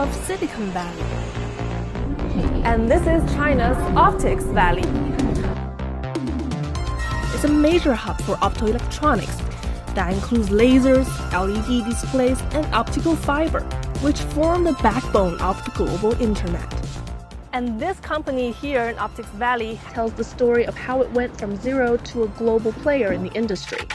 of Silicon Valley. And this is China's Optics Valley. It's a major hub for optoelectronics that includes lasers, LED displays, and optical fiber, which form the backbone of the global internet. And this company here in Optics Valley tells the story of how it went from zero to a global player in the industry.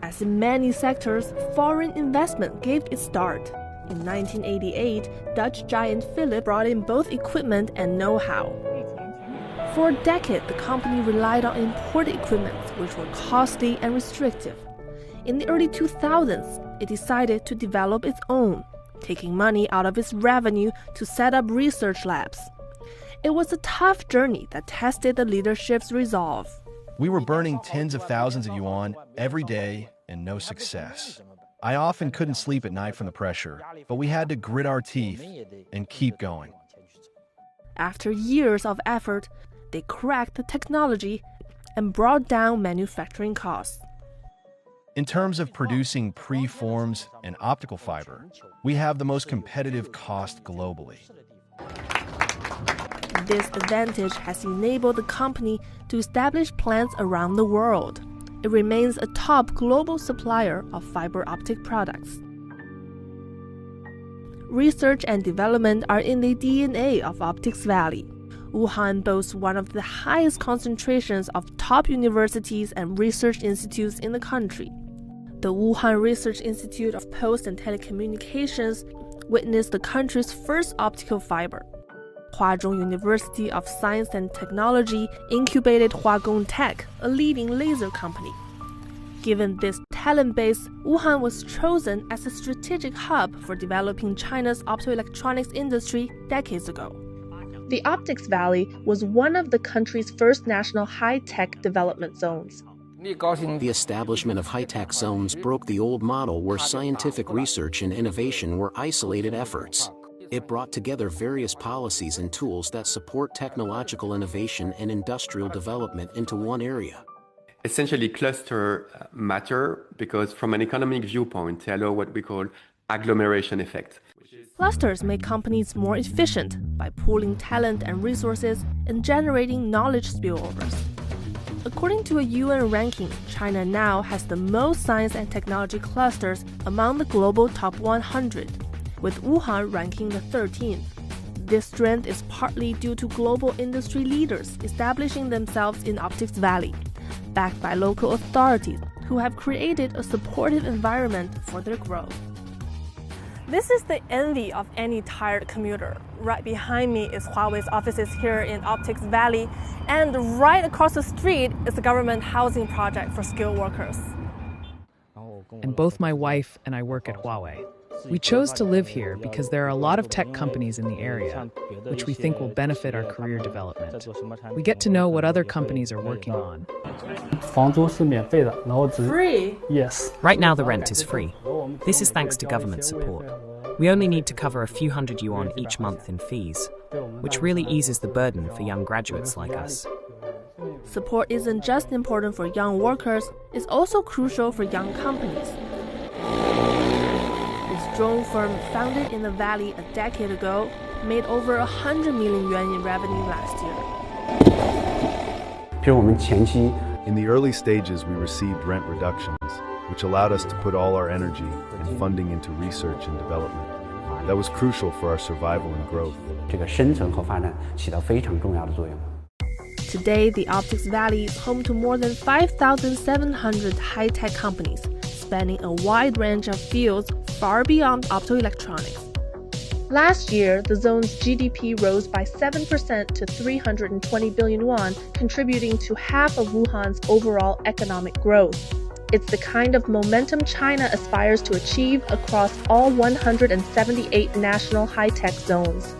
As in many sectors, foreign investment gave its start. In 1988, Dutch giant Philips brought in both equipment and know-how. For a decade, the company relied on imported equipment, which were costly and restrictive. In the early 2000s, it decided to develop its own, taking money out of its revenue to set up research labs. It was a tough journey that tested the leadership's resolve. We were burning tens of thousands of yuan every day and no success. I often couldn't sleep at night from the pressure, but we had to grit our teeth and keep going. After years of effort, they cracked the technology and brought down manufacturing costs. In terms of producing preforms and optical fiber, we have the most competitive cost globally. This advantage has enabled the company to establish plants around the world. It remains a top global supplier of fiber optic products. Research and development are in the DNA of Optics Valley. Wuhan boasts one of the highest concentrations of top universities and research institutes in the country. The Wuhan Research Institute of Post and Telecommunications witnessed the country's first optical fiber. Huazhong University of Science and Technology incubated Huagong Tech, a leading laser company. Given this talent base, Wuhan was chosen as a strategic hub for developing China's optoelectronics industry decades ago. The Optics Valley was one of the country's first national high-tech development zones. The establishment of high-tech zones broke the old model where scientific research and innovation were isolated efforts. It brought together various policies and tools that support technological innovation and industrial development into one area. Essentially, clusters matter because from an economic viewpoint, they allow what we call agglomeration effect. Clusters make companies more efficient by pooling talent and resources and generating knowledge spillovers. According to a UN ranking, China now has the most science and technology clusters among the global top 100, with Wuhan ranking the 13th. This strength is partly due to global industry leaders establishing themselves in Optics Valley, backed by local authorities who have created a supportive environment for their growth. This is the envy of any tired commuter. Right behind me is Huawei's offices here in Optics Valley, and right across the street is a government housing project for skilled workers. And both my wife and I work at Huawei. We chose to live here because there are a lot of tech companies in the area, which we think will benefit our career development. We get to know what other companies are working on. Free? Yes. Right now the rent is free. This is thanks to government support. We only need to cover a few hundred yuan each month in fees, which really eases the burden for young graduates like us. Support isn't just important for young workers, it's also crucial for young companies. This drone firm, founded in the valley a decade ago, made over 100 million yuan in revenue last year. In the early stages, we received rent reductions, which allowed us to put all our energy and funding into research and development. That was crucial for our survival and growth. Today, the Optics Valley is home to more than 5,700 high-tech companies, spanning a wide range of fields far beyond optoelectronics. Last year, the zone's GDP rose by 7% to 320 billion yuan, contributing to half of Wuhan's overall economic growth. It's the kind of momentum China aspires to achieve across all 178 national high-tech zones.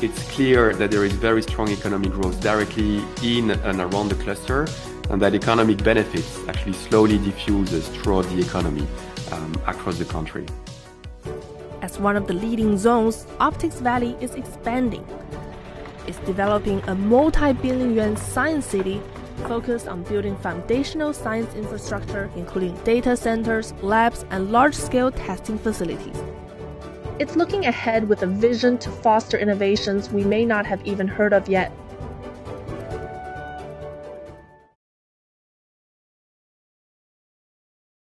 It's clear that there is very strong economic growth directly in and around the cluster, and that economic benefits actually slowly diffuses throughout the economy across the country. As one of the leading zones, Optics Valley is expanding. It's developing a multi-billion yuan science city focused on building foundational science infrastructure, including data centers, labs, and large-scale testing facilities. It's looking ahead with a vision to foster innovations we may not have even heard of yet.